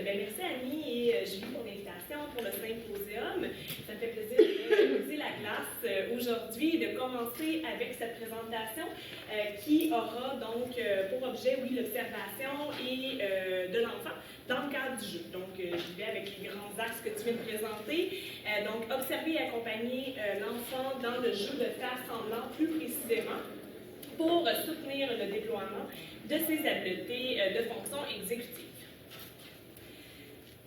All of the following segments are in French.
Merci Annie et Julie pour l'invitation pour le symposium. Ça me fait plaisir de poser la classe aujourd'hui et de commencer avec cette présentation qui aura donc pour objet, oui, l'observation et de l'enfant dans le cadre du jeu. Donc, je vais avec les grands axes que tu viens de présenter. Donc, observer et accompagner l'enfant dans le jeu de faire semblant plus précisément pour soutenir le déploiement de ses habiletés de fonction exécutive.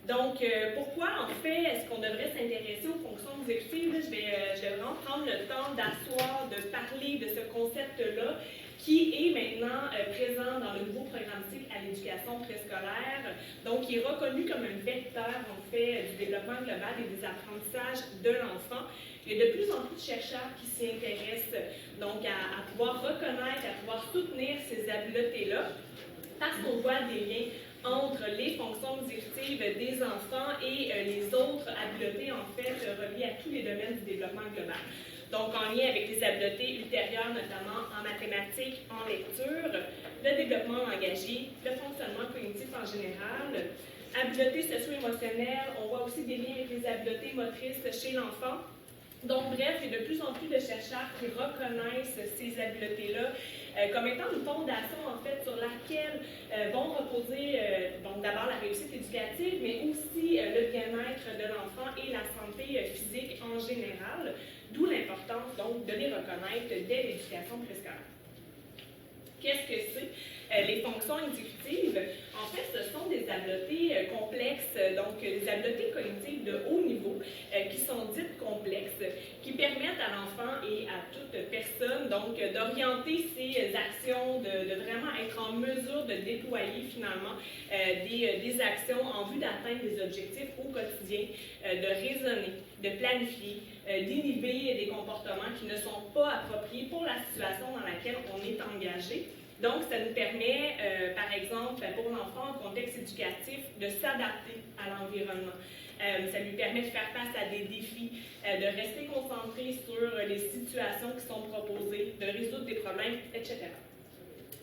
Donc, pourquoi, en fait, est-ce qu'on devrait s'intéresser aux fonctions exécutives? Je vais vraiment prendre le temps d'asseoir, de parler de ce concept-là qui est maintenant présent dans le nouveau programme cycle à l'éducation préscolaire, donc qui est reconnu comme un vecteur, en fait, du développement global et des apprentissages de l'enfant. Il y a de plus en plus de chercheurs qui s'y intéressent, donc à pouvoir reconnaître, à pouvoir soutenir ces habiletés-là, parce qu'on voit des liens entre les fonctions exécutives des enfants et les autres habiletés, en fait, reliées à tous les domaines du développement global. Donc, en lien avec les habiletés ultérieures, notamment en mathématiques, en lecture, le développement langagier, le fonctionnement cognitif en général, habiletés socio-émotionnelles, on voit aussi des liens avec les habiletés motrices chez l'enfant. Donc, bref, il y a de plus en plus de chercheurs qui reconnaissent ces habiletés-là comme étant une fondation, en fait, sur laquelle vont reposer donc d'abord la réussite éducative, mais aussi le bien-être de l'enfant et la santé physique en général, d'où l'importance, donc, de les reconnaître dès l'éducation préscolaire. Qu'est-ce que c'est? Les fonctions exécutives, en fait, ce sont des habiletés complexes, donc des habiletés cognitives de haut niveau, qui sont dites complexes, qui permettent à l'enfant et à toute personne, donc, d'orienter ses actions, de vraiment être en mesure de déployer, finalement, des actions en vue d'atteindre des objectifs au quotidien, de raisonner, de planifier, d'inhiber des comportements qui ne sont pas appropriés pour la situation dans laquelle on est engagé. Donc, ça nous permet, par exemple, pour l'enfant en contexte éducatif, de s'adapter à l'environnement. Ça lui permet de faire face à des défis, de rester concentré sur les situations qui sont proposées, de résoudre des problèmes, etc.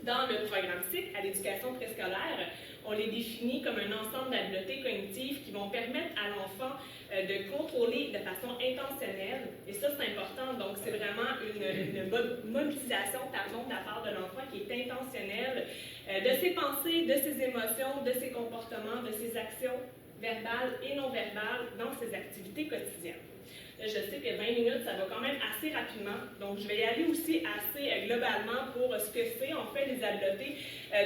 Dans le programme cycle à l'éducation préscolaire, on les définit comme un ensemble d'habiletés cognitives qui vont permettre à l'enfant de contrôler de façon intentionnelle, et ça c'est important, donc c'est vraiment une mobilisation de la part de l'enfant qui est intentionnelle, de ses pensées, de ses émotions, de ses comportements, de ses actions verbales et non verbales dans ses activités quotidiennes. Je sais que 20 minutes, ça va quand même assez rapidement, donc je vais y aller aussi assez globalement pour ce que c'est en fait les habiletés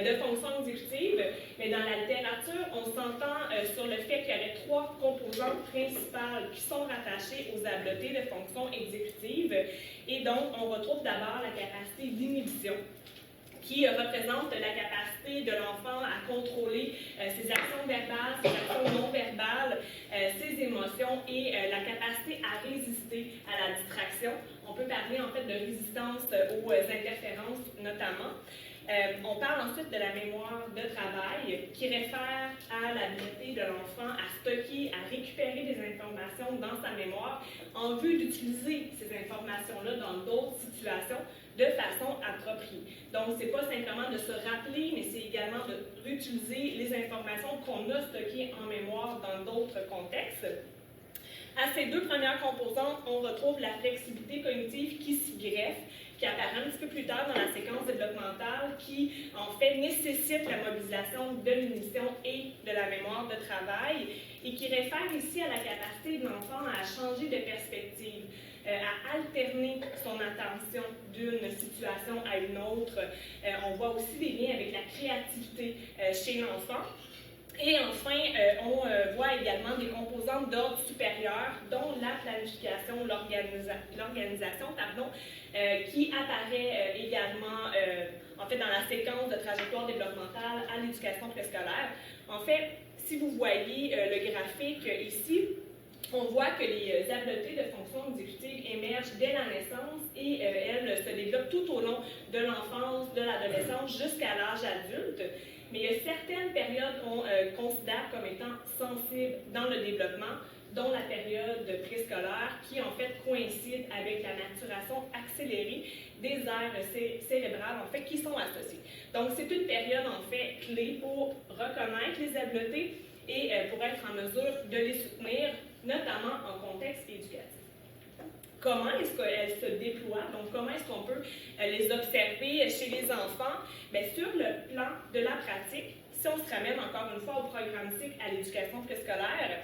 de fonction exécutive. Mais dans la littérature, on s'entend sur le fait qu'il y aurait 3 composantes principales qui sont rattachées aux habiletés de fonction exécutive. Et donc, on retrouve d'abord la capacité d'inhibition, qui représente la capacité de l'enfant à contrôler ses actions verbales, ses actions non verbales, ses émotions et la capacité à résister à la distraction. On peut parler en fait de résistance aux interférences notamment. On parle ensuite de la mémoire de travail qui réfère à l'habileté de l'enfant à stocker, à récupérer des informations dans sa mémoire en vue d'utiliser ces informations-là dans d'autres situations de façon appropriée. Donc, ce n'est pas simplement de se rappeler, mais c'est également de réutiliser les informations qu'on a stockées en mémoire dans d'autres contextes. À ces 2 premières composantes, on retrouve la flexibilité cognitive qui s'y greffe, qui apparaît un petit peu plus tard dans la séquence développementale, qui en fait nécessite la mobilisation de l'inition et de la mémoire de travail, et qui réfère ici à la capacité de l'enfant à changer de perspective, à alterner son attention d'une situation à une autre. On voit aussi des liens avec la créativité chez l'enfant. Et enfin, on voit également des composantes d'ordre supérieur, dont la planification, l'organisation, qui apparaît également en fait, dans la séquence de trajectoire développementale à l'éducation préscolaire. En fait, si vous voyez le graphique ici, on voit que les habiletés de fonction exécutive émergent dès la naissance et elles se développent tout au long de l'enfance, de l'adolescence jusqu'à l'âge adulte. Mais il y a certaines périodes qu'on considère comme étant sensibles dans le développement, dont la période préscolaire qui en fait coïncide avec la maturation accélérée des aires cérébrales en fait qui sont associées. Donc c'est une période en fait clé pour reconnaître les habiletés et pour être en mesure de les soutenir, notamment en contexte éducatif. Comment est-ce qu'elles se déploient? Donc, comment est-ce qu'on peut les observer chez les enfants? Bien, sur le plan de la pratique, si on se ramène encore une fois au programme cycle à l'éducation préscolaire,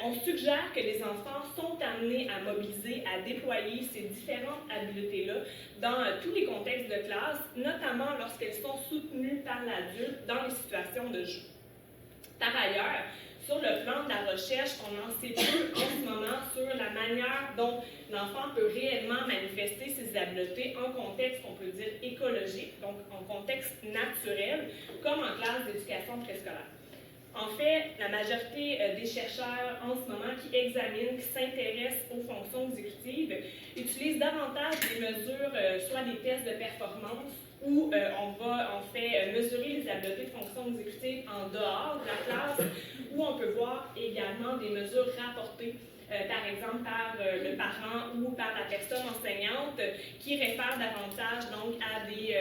on suggère que les enfants sont amenés à mobiliser, à déployer ces différentes habiletés-là dans tous les contextes de classe, notamment lorsqu'elles sont soutenues par l'adulte dans les situations de jeu. Par ailleurs, sur le plan de la recherche, on en sait peu en ce moment sur la manière dont l'enfant peut réellement manifester ses habiletés en contexte qu'on peut dire écologique, donc en contexte naturel, comme en classe d'éducation préscolaire. En fait, la majorité des chercheurs en ce moment qui examinent, qui s'intéressent aux fonctions exécutives, utilisent davantage des mesures, soit des tests de performance, où on va en fait mesurer les habiletés de fonctions exécutives en dehors de la classe, où on peut voir également des mesures rapportées, par exemple par le parent ou par la personne enseignante, qui réfèrent davantage donc à des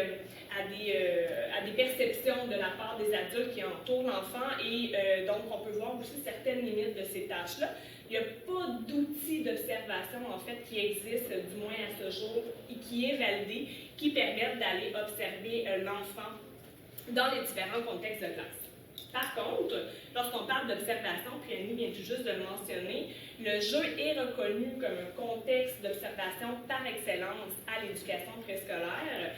perceptions de la part des adultes qui entourent l'enfant, et donc on peut voir aussi certaines limites de ces tâches-là. Il n'y a pas d'outils d'observation, en fait, qui existent, du moins à ce jour, et qui est validé, qui permettent d'aller observer l'enfant dans les différents contextes de classe. Par contre, lorsqu'on parle d'observation, puis Annie vient tout juste de le mentionner, le jeu est reconnu comme un contexte d'observation par excellence à l'éducation préscolaire.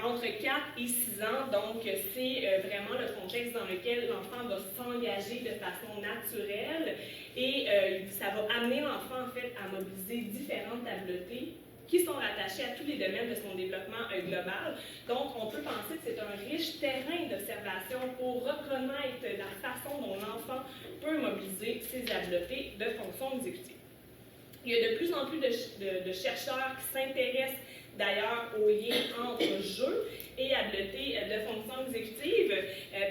Entre 4 et 6 ans, donc c'est vraiment le contexte dans lequel l'enfant va s'engager de façon naturelle, et ça va amener l'enfant en fait à mobiliser différentes habiletés qui sont rattachées à tous les domaines de son développement global. Donc, on peut penser que c'est un riche terrain d'observation pour reconnaître la façon dont l'enfant peut mobiliser ses habiletés de fonction exécutive. Il y a de plus en plus de chercheurs qui s'intéressent d'ailleurs au lien entre jeu et habileté de fonction exécutive,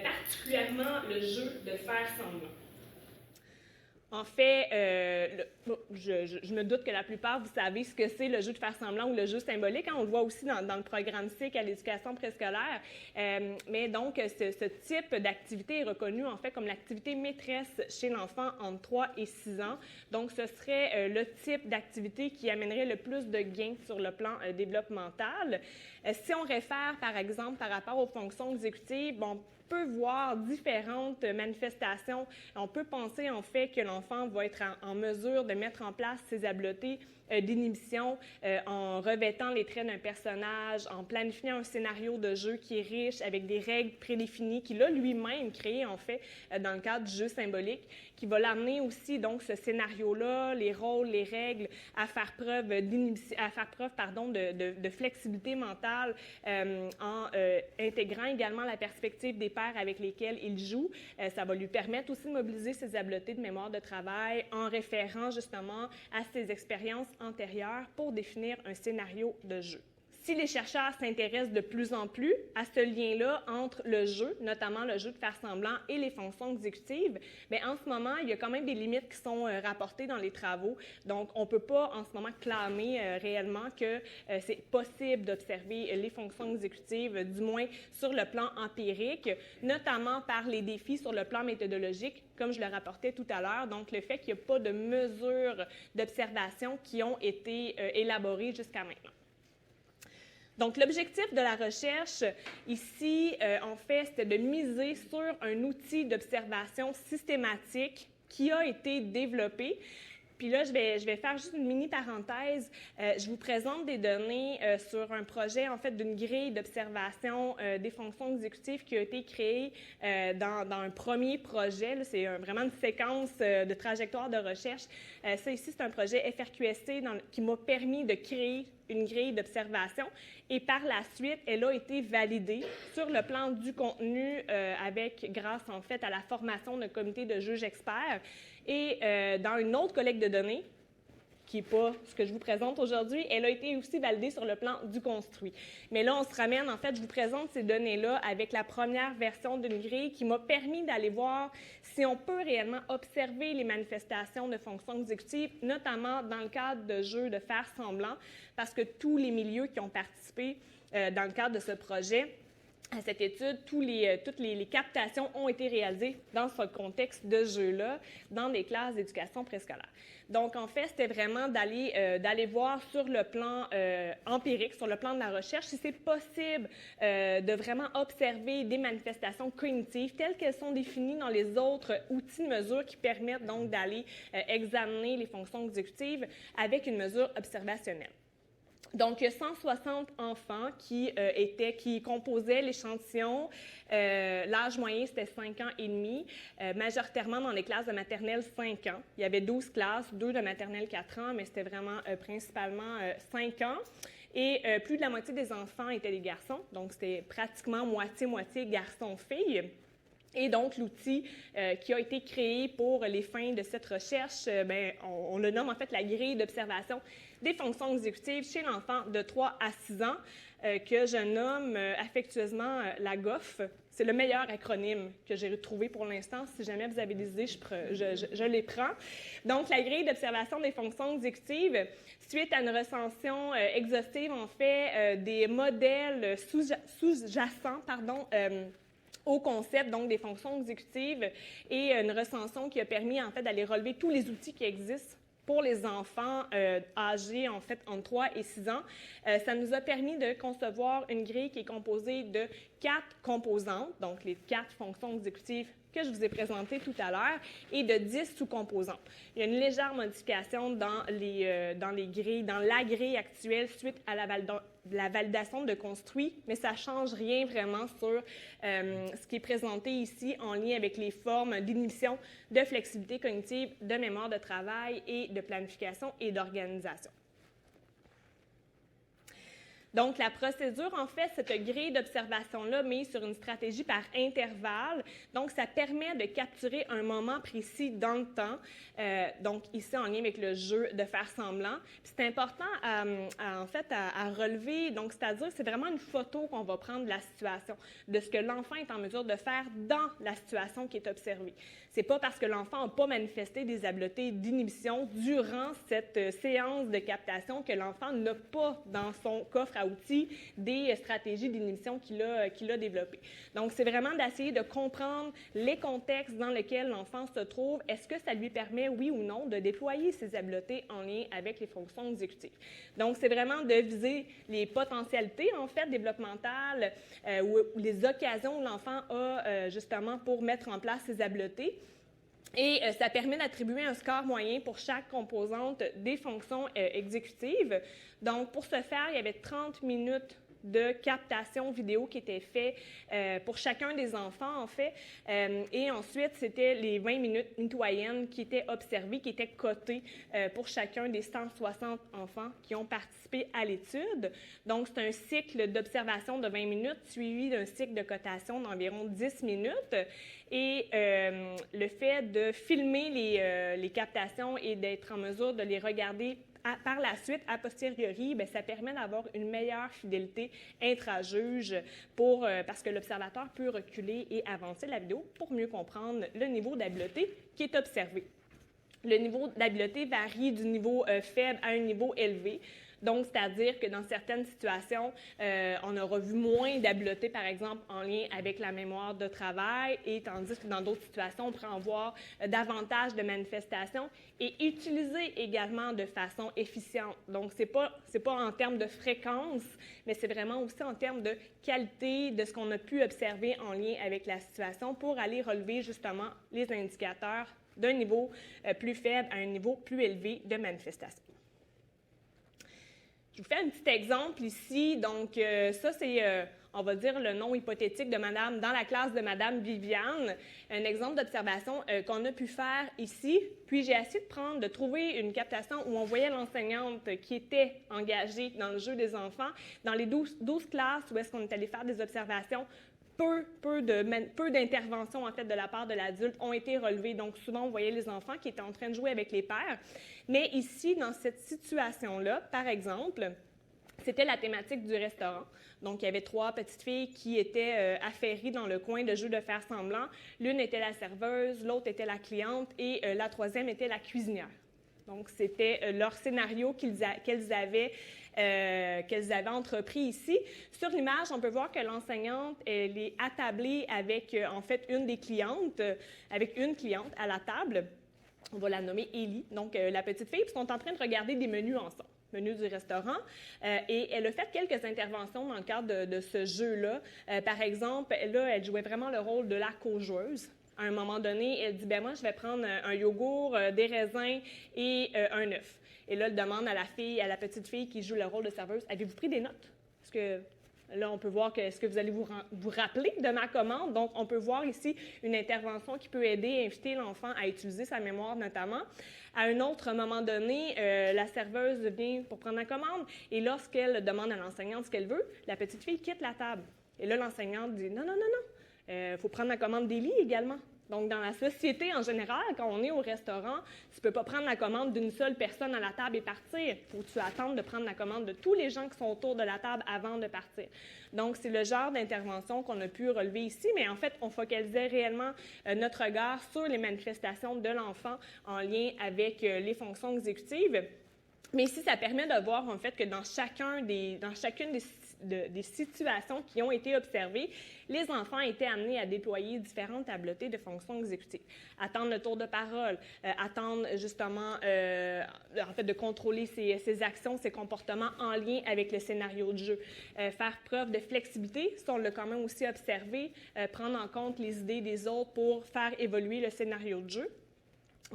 particulièrement le jeu de faire semblant. En fait, je me doute que la plupart, vous savez ce que c'est le jeu de faire semblant ou le jeu symbolique. Hein, on le voit aussi dans le programme cycle à l'éducation préscolaire. Mais donc, ce type d'activité est reconnu en fait comme l'activité maîtresse chez l'enfant entre 3 et 6 ans. Donc, ce serait le type d'activité qui amènerait le plus de gains sur le plan développemental. Si on réfère, par exemple, par rapport aux fonctions exécutives, bon, peut voir différentes manifestations. On peut penser en fait que l'enfant va être en mesure de mettre en place ses habiletés d'inhibition en revêtant les traits d'un personnage, en planifiant un scénario de jeu qui est riche avec des règles prédéfinies qu'il a lui-même créées en fait dans le cadre du jeu symbolique, qui va l'amener aussi donc ce scénario-là, les rôles, les règles, à faire preuve d'inhibition, à faire preuve de flexibilité mentale en intégrant également la perspective des pairs avec lesquels il joue. Ça va lui permettre aussi de mobiliser ses habiletés de mémoire de travail en référant justement à ses expériences antérieures pour définir un scénario de jeu. Si les chercheurs s'intéressent de plus en plus à ce lien-là entre le jeu, notamment le jeu de faire semblant, et les fonctions exécutives, bien, en ce moment, il y a quand même des limites qui sont rapportées dans les travaux. Donc, on ne peut pas en ce moment clamer réellement que c'est possible d'observer les fonctions exécutives, du moins sur le plan empirique, notamment par les défis sur le plan méthodologique, comme je le rapportais tout à l'heure. Donc, le fait qu'il n'y a pas de mesures d'observation qui ont été élaborées jusqu'à maintenant. Donc, l'objectif de la recherche ici, en fait, c'était de miser sur un outil d'observation systématique qui a été développé. Puis là, je vais faire juste une mini-parenthèse. Je vous présente des données sur un projet, en fait, d'une grille d'observation des fonctions exécutives qui a été créée dans un premier projet. C'est vraiment une séquence de trajectoire de recherche. Ça ici, c'est un projet FRQST qui m'a permis de créer une grille d'observation, et par la suite, elle a été validée sur le plan du contenu grâce en fait à la formation d'un comité de juges experts, et dans une autre collecte de données, qui n'est pas ce que je vous présente aujourd'hui, elle a été aussi validée sur le plan du construit. Mais là, on se ramène, en fait, je vous présente ces données-là avec la première version d'une grille qui m'a permis d'aller voir si on peut réellement observer les manifestations de fonctions exécutives, notamment dans le cadre de jeux de faire semblant, parce que tous les milieux qui ont participé dans le cadre de ce projet à cette étude, toutes les captations ont été réalisées dans ce contexte de jeu-là, dans des classes d'éducation préscolaire. Donc, en fait, c'était vraiment d'aller voir sur le plan empirique, sur le plan de la recherche, si c'est possible de vraiment observer des manifestations cognitives telles qu'elles sont définies dans les autres outils de mesure qui permettent donc d'aller examiner les fonctions exécutives avec une mesure observationnelle. Donc, il y a 160 enfants qui composaient l'échantillon. L'âge moyen, c'était 5 ans et demi, majoritairement dans les classes de maternelle 5 ans. Il y avait 12 classes, 2 de maternelle 4 ans, mais c'était vraiment principalement 5 ans. Et plus de la moitié des enfants étaient des garçons, donc c'était pratiquement moitié-moitié garçons-filles. Et donc, l'outil qui a été créé pour les fins de cette recherche, on le nomme en fait la grille d'observation des fonctions exécutives chez l'enfant de 3 à 6 ans, que je nomme affectueusement la GOF. C'est le meilleur acronyme que j'ai retrouvé pour l'instant. Si jamais vous avez des idées, je les prends. Donc, la grille d'observation des fonctions exécutives, suite à une recension exhaustive, en fait, des modèles sous-jacents, au concept donc des fonctions exécutives et une recension qui a permis en fait d'aller relever tous les outils qui existent pour les enfants âgés en fait entre 3 et 6 ans. Ça nous a permis de concevoir une grille qui est composée de 4 composantes, donc les 4 fonctions exécutives que je vous ai présentées tout à l'heure, et de 10 sous-composantes. Il y a une légère modification dans les grilles, dans la grille actuelle suite à la validation de construit, mais ça ne change rien vraiment sur ce qui est présenté ici en lien avec les formes d'inhibition, de flexibilité cognitive, de mémoire de travail et de planification et d'organisation. Donc, la procédure, en fait, cette grille d'observation-là mise sur une stratégie par intervalle. Donc, ça permet de capturer un moment précis dans le temps. Donc, ici, en lien avec le jeu de faire semblant. Puis, c'est important, à relever. Donc, c'est-à-dire, c'est vraiment une photo qu'on va prendre de la situation, de ce que l'enfant est en mesure de faire dans la situation qui est observée. C'est pas parce que l'enfant n'a pas manifesté des habiletés d'inhibition durant cette séance de captation que l'enfant n'a pas dans son coffre à outils des stratégies d'inhibition qu'il a développées. Donc, c'est vraiment d'essayer de comprendre les contextes dans lesquels l'enfant se trouve. Est-ce que ça lui permet, oui ou non, de déployer ses habiletés en lien avec les fonctions exécutives? Donc, c'est vraiment de viser les potentialités, en fait, développementales ou les occasions où l'enfant a justement pour mettre en place ses habiletés. Et ça permet d'attribuer un score moyen pour chaque composante des fonctions exécutives. Donc, pour ce faire, il y avait 30 minutes de captation vidéo qui étaient faits pour chacun des enfants, en fait. Et ensuite, c'était les 20 minutes mitoyennes qui étaient observées, qui étaient cotées pour chacun des 160 enfants qui ont participé à l'étude. Donc, c'est un cycle d'observation de 20 minutes suivi d'un cycle de cotation d'environ 10 minutes. Et le fait de filmer les captations et d'être en mesure de les regarder par la suite, a posteriori, bien, ça permet d'avoir une meilleure fidélité intra-juge parce que l'observateur peut reculer et avancer la vidéo pour mieux comprendre le niveau d'habileté qui est observé. Le niveau d'habileté varie du niveau faible à un niveau élevé. Donc, c'est-à-dire que dans certaines situations, on aura vu moins d'habileté, par exemple, en lien avec la mémoire de travail, et tandis que dans d'autres situations, on pourrait en voir davantage de manifestations et utiliser également de façon efficiente. Donc, c'est pas en termes de fréquence, mais c'est vraiment aussi en termes de qualité de ce qu'on a pu observer en lien avec la situation pour aller relever justement les indicateurs d'un niveau plus faible à un niveau plus élevé de manifestation. Je vous fais un petit exemple ici. Donc, ça, c'est, on va dire, le nom hypothétique de Madame, dans la classe de Madame Viviane. Un exemple d'observation qu'on a pu faire ici. Puis, j'ai essayé de trouver une captation où on voyait l'enseignante qui était engagée dans le jeu des enfants. Dans les 12 classes où est-ce qu'on est allé faire des observations, peu d'interventions, en fait, de la part de l'adulte ont été relevées. Donc, souvent, on voyait les enfants qui étaient en train de jouer avec les pères. Mais ici, dans cette situation-là, par exemple, c'était la thématique du restaurant. Donc, il y avait 3 petites filles qui étaient affairées dans le coin de jeu de faire semblant. L'une était la serveuse, l'autre était la cliente et la troisième était la cuisinière. Donc, c'était leur scénario qu'elles avaient entrepris ici. Sur l'image, on peut voir que l'enseignante, elle est attablée avec, en fait, une cliente à la table. On va la nommer Élie, donc la petite fille, puis ils sont en train de regarder des menus ensemble, menus du restaurant, et elle a fait quelques interventions dans le cadre de ce jeu-là. Par exemple, là, elle jouait vraiment le rôle de la co-joueuse. À un moment donné, elle dit, moi, je vais prendre un yogourt, des raisins et un œuf. Et là, elle demande à la petite fille qui joue le rôle de serveuse, avez-vous pris des notes? Parce que là, on peut voir est-ce que vous allez vous rappeler de ma commande. Donc, on peut voir ici une intervention qui peut aider, inviter l'enfant à utiliser sa mémoire notamment. À un autre moment donné, la serveuse vient pour prendre la commande et lorsqu'elle demande à l'enseignante ce qu'elle veut, la petite fille quitte la table. Et là, l'enseignante dit non, faut prendre la commande d'Élie également. Donc, dans la société en général, quand on est au restaurant, tu ne peux pas prendre la commande d'une seule personne à la table et partir. Il faut que tu attendes de prendre la commande de tous les gens qui sont autour de la table avant de partir. Donc, c'est le genre d'intervention qu'on a pu relever ici, mais en fait, on focalisait réellement notre regard sur les manifestations de l'enfant en lien avec les fonctions exécutives. Mais ici, ça permet de voir en fait que dans chacune des situations qui ont été observées, les enfants étaient amenés à déployer différentes tableautés de fonctions exécutives. Attendre le tour de parole, attendre justement, en fait, de contrôler ses actions, ses comportements en lien avec le scénario de jeu. Faire preuve de flexibilité, ça on l'a quand même aussi observé, prendre en compte les idées des autres pour faire évoluer le scénario de jeu.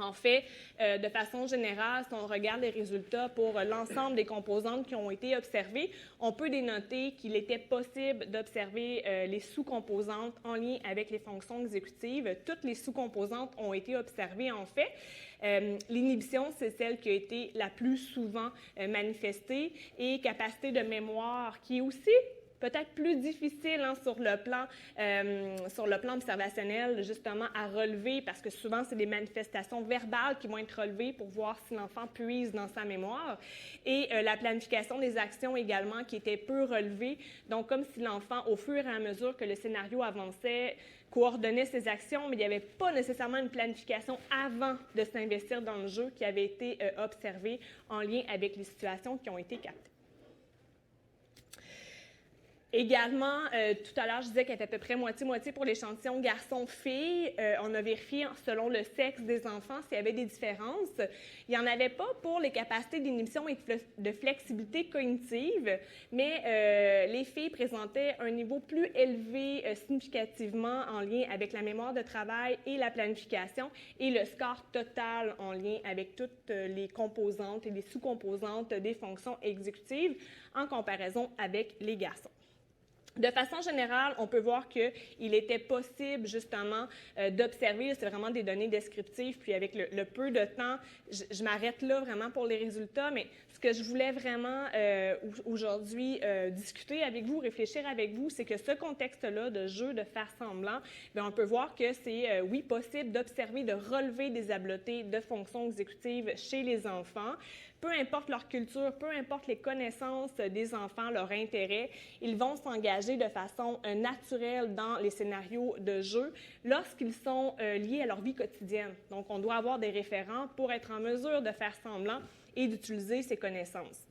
En fait, de façon générale, si on regarde les résultats pour l'ensemble des composantes qui ont été observées, on peut dénoter qu'il était possible d'observer les sous-composantes en lien avec les fonctions exécutives. Toutes les sous-composantes ont été observées en fait. L'inhibition, c'est celle qui a été la plus souvent manifestée et capacité de mémoire qui est aussi peut-être plus difficile sur le plan observationnel, justement, à relever, parce que souvent, c'est des manifestations verbales qui vont être relevées pour voir si l'enfant puise dans sa mémoire. Et la planification des actions également, qui était peu relevée. Donc, comme si l'enfant, au fur et à mesure que le scénario avançait, coordonnait ses actions, mais il n'y avait pas nécessairement une planification avant de s'investir dans le jeu qui avait été observée en lien avec les situations qui ont été captées. Également, tout à l'heure, je disais qu'il y avait à peu près moitié-moitié pour l'échantillon garçons-filles. On a vérifié selon le sexe des enfants s'il y avait des différences. Il n'y en avait pas pour les capacités d'inhibition et de flexibilité cognitive, mais les filles présentaient un niveau plus élevé significativement en lien avec la mémoire de travail et la planification et le score total en lien avec toutes les composantes et les sous-composantes des fonctions exécutives en comparaison avec les garçons. De façon générale, on peut voir qu'il était possible, justement, d'observer, c'est vraiment des données descriptives, puis avec le peu de temps, je m'arrête là vraiment pour les résultats, mais ce que je voulais vraiment aujourd'hui discuter avec vous, réfléchir avec vous, c'est que ce contexte-là de jeu, de faire semblant, bien, on peut voir que c'est, oui, possible d'observer, de relever des habiletés de fonctions exécutives chez les enfants. Peu importe leur culture, peu importe les connaissances des enfants, leur intérêt, ils vont s'engager de façon naturelle dans les scénarios de jeu lorsqu'ils sont liés à leur vie quotidienne. Donc, on doit avoir des référents pour être en mesure de faire semblant et d'utiliser ces connaissances.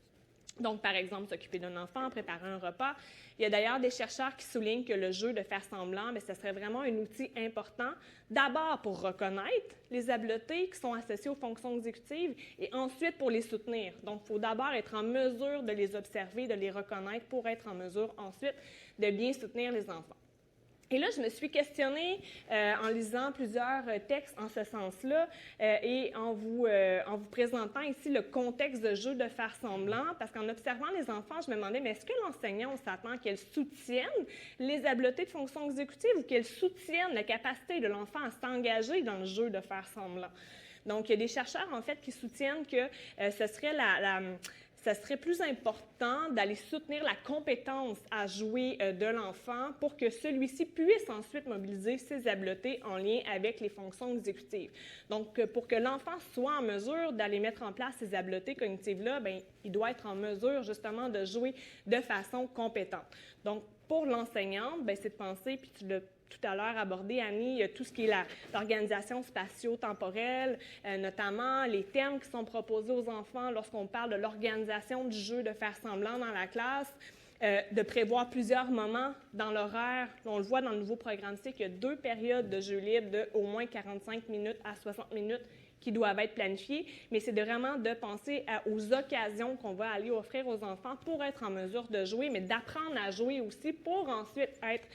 Donc, par exemple, s'occuper d'un enfant, préparer un repas. Il y a d'ailleurs des chercheurs qui soulignent que le jeu de faire semblant, mais ce serait vraiment un outil important, d'abord pour reconnaître les habiletés qui sont associées aux fonctions exécutives et ensuite pour les soutenir. Donc, il faut d'abord être en mesure de les observer, de les reconnaître pour être en mesure ensuite de bien soutenir les enfants. Et là, je me suis questionnée en lisant plusieurs textes en ce sens-là et en vous présentant ici le contexte de jeu de faire semblant, parce qu'en observant les enfants, je me demandais, mais est-ce que l'enseignant, on s'attend qu'elle soutienne les habiletés de fonction exécutive ou qu'elle soutienne la capacité de l'enfant à s'engager dans le jeu de faire semblant? Donc, il y a des chercheurs, en fait, qui soutiennent que ce serait plus important d'aller soutenir la compétence à jouer de l'enfant pour que celui-ci puisse ensuite mobiliser ses habiletés en lien avec les fonctions exécutives. Donc, pour que l'enfant soit en mesure d'aller mettre en place ces habiletés cognitives-là, bien, il doit être en mesure justement de jouer de façon compétente. Donc, Pour l'enseignante, bien, c'est de penser, puis tu l'as tout à l'heure abordé, Annie, tout ce qui est l'organisation spatio-temporelle, notamment les thèmes qui sont proposés aux enfants lorsqu'on parle de l'organisation du jeu de faire semblant dans la classe, de prévoir plusieurs moments dans l'horaire. On le voit dans le nouveau programme C qu'il y a 2 périodes de jeu libre de au moins 45 minutes à 60 minutes qui doivent être planifiées, mais c'est vraiment de penser aux occasions qu'on va aller offrir aux enfants pour être en mesure de jouer, mais d'apprendre à jouer aussi pour ensuite être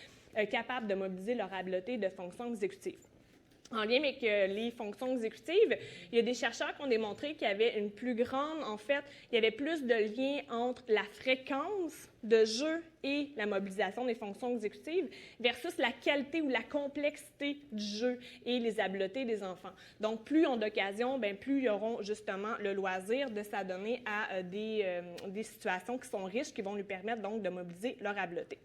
capable de mobiliser leur habileté de fonction exécutive. En lien avec les fonctions exécutives, il y a des chercheurs qui ont démontré qu'il y avait une plus grande, en fait, il y avait plus de lien entre la fréquence de jeu et la mobilisation des fonctions exécutives versus la qualité ou la complexité du jeu et les habiletés des enfants. Donc, plus ils ont d'occasions, bien, plus ils auront justement le loisir de s'adonner à des situations qui sont riches, qui vont lui permettre donc de mobiliser leur habileté.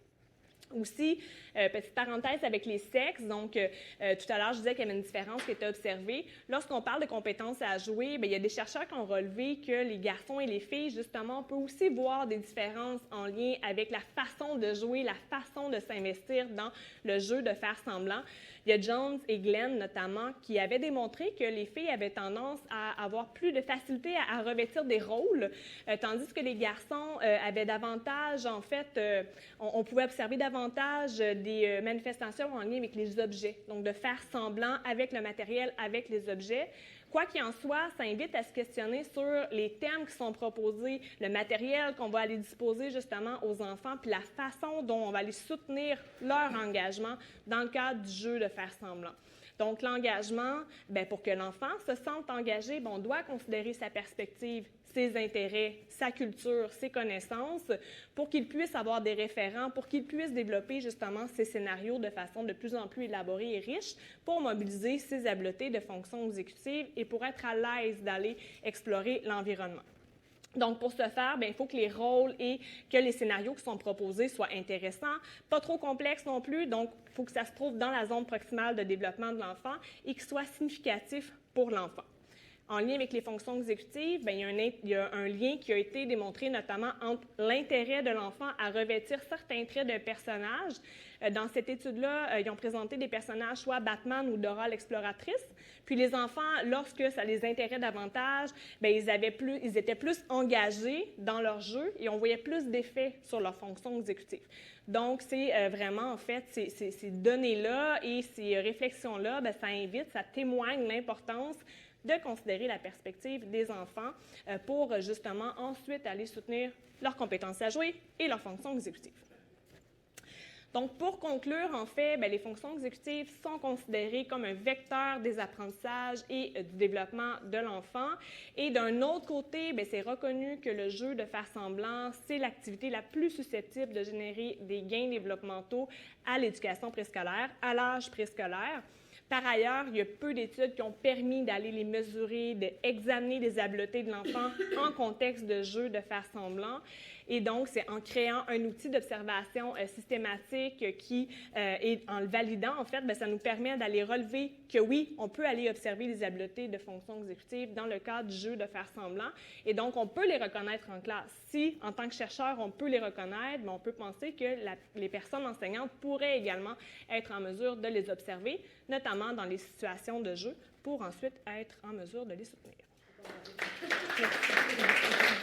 Aussi, petite parenthèse avec les sexes, donc tout à l'heure je disais qu'il y avait une différence qui était observée. Lorsqu'on parle de compétences à jouer, bien, il y a des chercheurs qui ont relevé que les garçons et les filles, justement, on peut aussi voir des différences en lien avec la façon de jouer, la façon de s'investir dans le jeu de faire semblant. Il y a Jones et Glenn, notamment, qui avaient démontré que les filles avaient tendance à avoir plus de facilité à revêtir des rôles, tandis que les garçons avaient davantage, en fait, on pouvait observer davantage des manifestations en lien avec les objets, donc de faire semblant avec le matériel, avec les objets. Quoi qu'il en soit, ça invite à se questionner sur les thèmes qui sont proposés, le matériel qu'on va aller disposer justement aux enfants, puis la façon dont on va aller soutenir leur engagement dans le cadre du jeu de faire semblant. Donc, l'engagement, bien, pour que l'enfant se sente engagé, bien, on doit considérer sa perspective, ses intérêts, sa culture, ses connaissances, pour qu'il puisse avoir des référents, pour qu'il puisse développer justement ces scénarios de façon de plus en plus élaborée et riche pour mobiliser ses habiletés de fonction exécutive et pour être à l'aise d'aller explorer l'environnement. Donc, pour ce faire, bien, il faut que les rôles et que les scénarios qui sont proposés soient intéressants, pas trop complexes non plus, donc il faut que ça se trouve dans la zone proximale de développement de l'enfant et qu'ils soient significatifs pour l'enfant. En lien avec les fonctions exécutives, bien, il y a un lien qui a été démontré notamment entre l'intérêt de l'enfant à revêtir certains traits d'un personnage. Dans cette étude-là, ils ont présenté des personnages soit Batman ou Dora l'exploratrice. Puis les enfants, lorsque ça les intéressait davantage, bien, ils étaient plus engagés dans leur jeu et on voyait plus d'effets sur leurs fonctions exécutives. Donc, c'est vraiment, en fait, ces données-là et ces réflexions-là, bien, ça invite, ça témoigne l'importance de considérer la perspective des enfants pour justement ensuite aller soutenir leurs compétences à jouer et leurs fonctions exécutives. Donc, pour conclure, en fait, bien, les fonctions exécutives sont considérées comme un vecteur des apprentissages et du développement de l'enfant. Et d'un autre côté, bien, c'est reconnu que le jeu de faire semblant, c'est l'activité la plus susceptible de générer des gains développementaux à l'éducation préscolaire, à l'âge préscolaire. Par ailleurs, il y a peu d'études qui ont permis d'aller les mesurer, d'examiner les habiletés de l'enfant en contexte de jeu de faire semblant. Et donc, c'est en créant un outil d'observation systématique et en le validant, en fait, bien, ça nous permet d'aller relever que oui, on peut aller observer les habiletés de fonction exécutive dans le cadre du jeu de faire semblant. Et donc, on peut les reconnaître en classe. Si, en tant que chercheur, on peut les reconnaître, bien, on peut penser que les personnes enseignantes pourraient également être en mesure de les observer, notamment dans les situations de jeu, pour ensuite être en mesure de les soutenir. Merci.